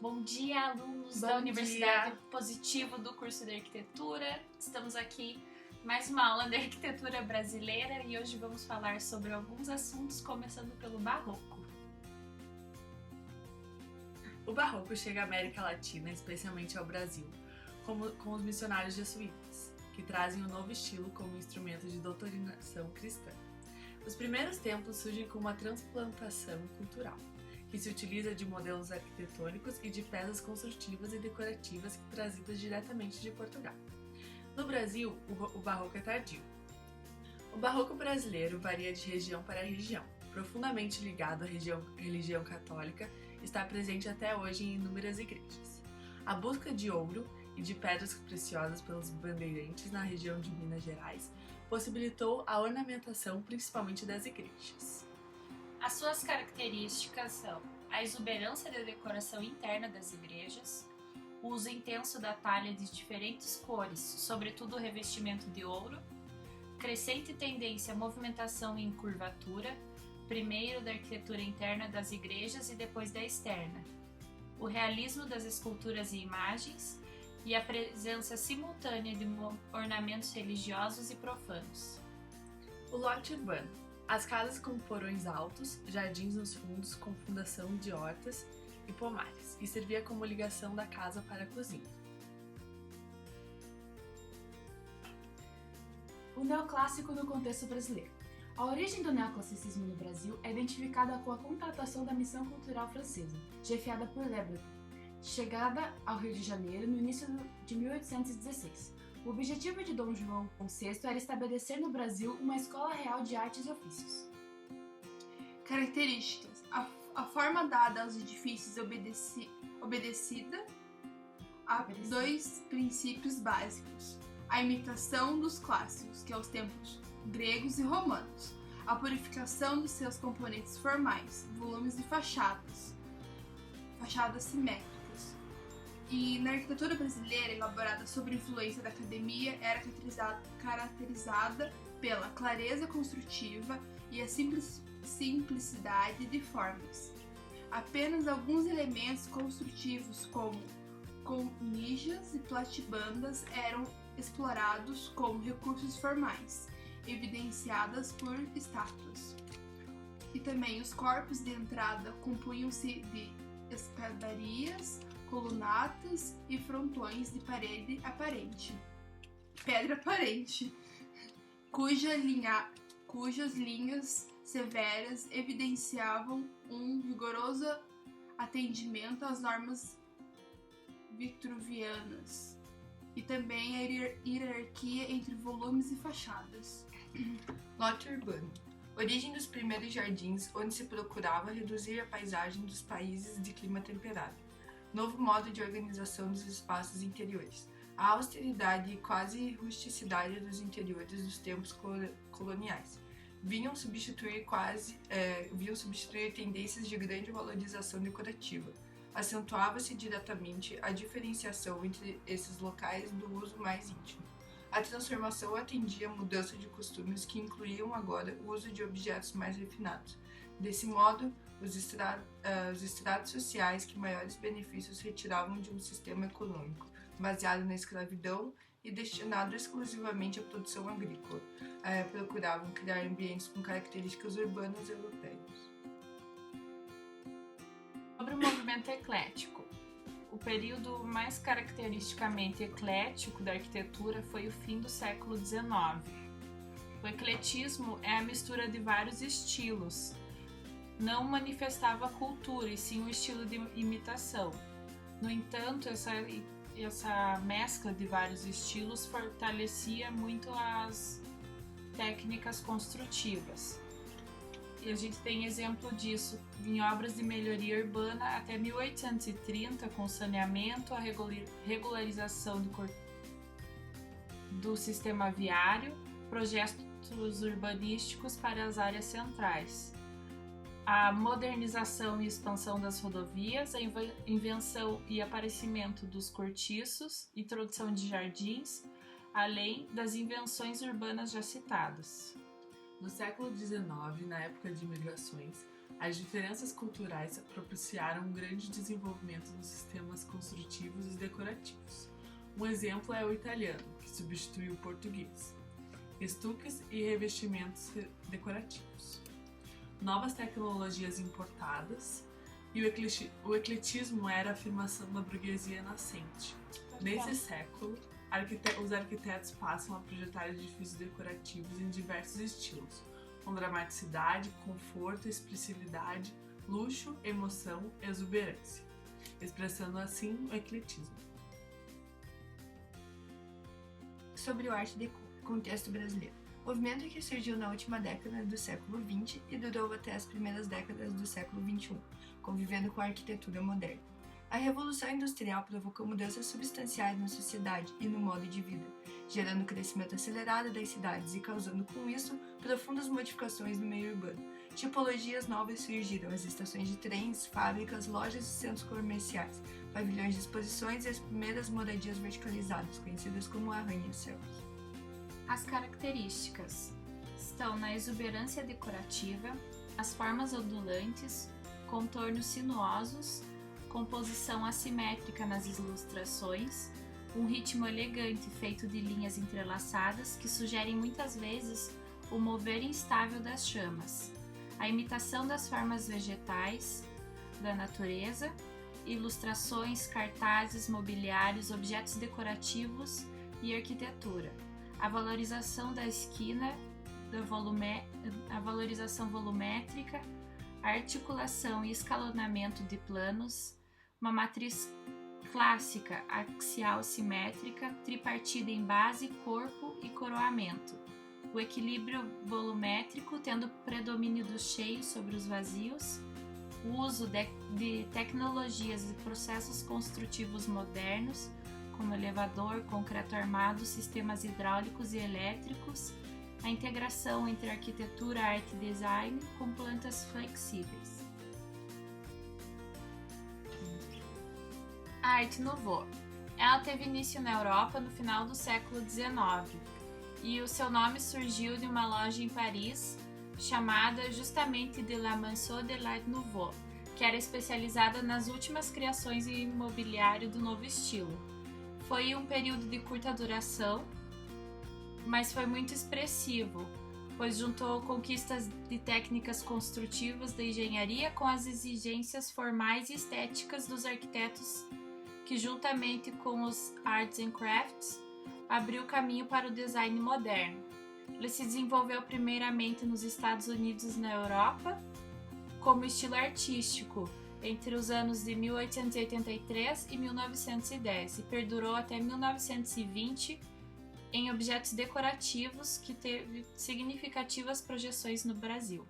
Bom dia, alunos da Universidade Positivo do curso de Arquitetura. Estamos aqui mais uma aula de Arquitetura Brasileira e hoje vamos falar sobre alguns assuntos, começando pelo Barroco. O Barroco chega à América Latina, especialmente ao Brasil, com os missionários jesuítas, que trazem um novo estilo como instrumento de doutrinação cristã. Os primeiros templos surgem com uma transplantação cultural, que se utiliza de modelos arquitetônicos e de peças construtivas e decorativas trazidas diretamente de Portugal. No Brasil, o Barroco é tardio. O Barroco brasileiro varia de região para região. Profundamente ligado à religião católica, está presente até hoje em inúmeras igrejas. A busca de ouro e de pedras preciosas pelos bandeirantes na região de Minas Gerais possibilitou a ornamentação principalmente das igrejas. As suas características são a exuberância da decoração interna das igrejas, o uso intenso da talha de diferentes cores, sobretudo o revestimento de ouro, crescente tendência à movimentação e curvatura, primeiro da arquitetura interna das igrejas e depois da externa, o realismo das esculturas e imagens e a presença simultânea de ornamentos religiosos e profanos. O lote urbano. As casas com porões altos, jardins nos fundos com fundação de hortas e pomares, e servia como ligação da casa para a cozinha. O neoclássico no contexto brasileiro. A origem do neoclassicismo no Brasil é identificada com a contratação da missão cultural francesa, chefiada por Le Breton, chegada ao Rio de Janeiro no início de 1816. O objetivo de Dom João VI era estabelecer no Brasil uma escola real de artes e ofícios. Características. A forma dada aos edifícios obedecida a dois princípios básicos. A imitação dos clássicos, que é os templos gregos e romanos. A purificação dos seus componentes formais, volumes e fachadas simétricas. E na arquitetura brasileira, elaborada sob influência da academia, era caracterizada pela clareza construtiva e a simplicidade de formas. Apenas alguns elementos construtivos, como cornichas e platibandas, eram explorados como recursos formais, evidenciadas por estátuas. E também os corpos de entrada compunham-se de escadarias, colunatas e frontões de pedra aparente, cujas linhas severas evidenciavam um vigoroso atendimento às normas vitruvianas e também a hierarquia entre volumes e fachadas. Lote urbano. Origem dos primeiros jardins, onde se procurava reduzir a paisagem dos países de clima temperado. Novo modo de organização dos espaços interiores. A austeridade e quase rusticidade dos interiores dos tempos coloniais vinham substituir tendências de grande valorização decorativa. Acentuava-se diretamente a diferenciação entre esses locais do uso mais íntimo. A transformação atendia a mudança de costumes que incluíam agora o uso de objetos mais refinados. Desse modo, os estratos sociais que maiores benefícios retiravam de um sistema econômico baseado na escravidão e destinado exclusivamente à produção agrícola, procuravam criar ambientes com características urbanas europeias. Sobre o movimento eclético. O período mais caracteristicamente eclético da arquitetura foi o fim do século XIX. O ecletismo é a mistura de vários estilos. Não manifestava cultura, e sim um estilo de imitação. No entanto, essa mescla de vários estilos fortalecia muito as técnicas construtivas. E a gente tem exemplo disso em obras de melhoria urbana até 1830, com saneamento, a regularização do sistema viário, projetos urbanísticos para as áreas centrais, a modernização e expansão das rodovias, a invenção e aparecimento dos cortiços, introdução de jardins, além das invenções urbanas já citadas. No século XIX, na época de migrações, As diferenças culturais propiciaram um grande desenvolvimento nos sistemas construtivos e decorativos. Um exemplo é o italiano, que substituiu o português. Estuques e revestimentos decorativos. Novas tecnologias importadas e o ecletismo era a afirmação da burguesia nascente. Nesse século, os arquitetos passam a projetar edifícios decorativos em diversos estilos, com dramaticidade, conforto, expressividade, luxo, emoção e exuberância, expressando assim o ecletismo. Sobre o Art Deco, contexto brasileiro. Movimento que surgiu na última década do século XX e durou até as primeiras décadas do século XXI, convivendo com a arquitetura moderna. A Revolução Industrial provocou mudanças substanciais na sociedade e no modo de vida, gerando crescimento acelerado das cidades e causando com isso profundas modificações no meio urbano. Tipologias novas surgiram, as estações de trens, fábricas, lojas e centros comerciais, pavilhões de exposições e as primeiras moradias verticalizadas, conhecidas como arranha-céus. As características estão na exuberância decorativa, as formas ondulantes, contornos sinuosos, composição assimétrica nas ilustrações, um ritmo elegante feito de linhas entrelaçadas que sugerem muitas vezes o mover instável das chamas, a imitação das formas vegetais da natureza, ilustrações, cartazes, mobiliários, objetos decorativos e arquitetura, a valorização da esquina, a valorização volumétrica, a articulação e escalonamento de planos, uma matriz clássica axial simétrica, tripartida em base, corpo e coroamento, o equilíbrio volumétrico tendo predomínio dos cheios sobre os vazios, o uso de tecnologias e processos construtivos modernos, como elevador, concreto armado, sistemas hidráulicos e elétricos, a integração entre arquitetura, arte e design com plantas flexíveis. A Arte Nouveau. Ela teve início na Europa no final do século XIX e o seu nome surgiu de uma loja em Paris chamada justamente de La Maison de l'Art Nouveau, que era especializada nas últimas criações em imobiliário do novo estilo. Foi um período de curta duração, mas foi muito expressivo, pois juntou conquistas de técnicas construtivas da engenharia com as exigências formais e estéticas dos arquitetos, que juntamente com os Arts and Crafts, abriu caminho para o design moderno. Ele se desenvolveu primeiramente nos Estados Unidos e na Europa como estilo artístico entre os anos de 1883 e 1910 e perdurou até 1920 em objetos decorativos que teve significativas projeções no Brasil.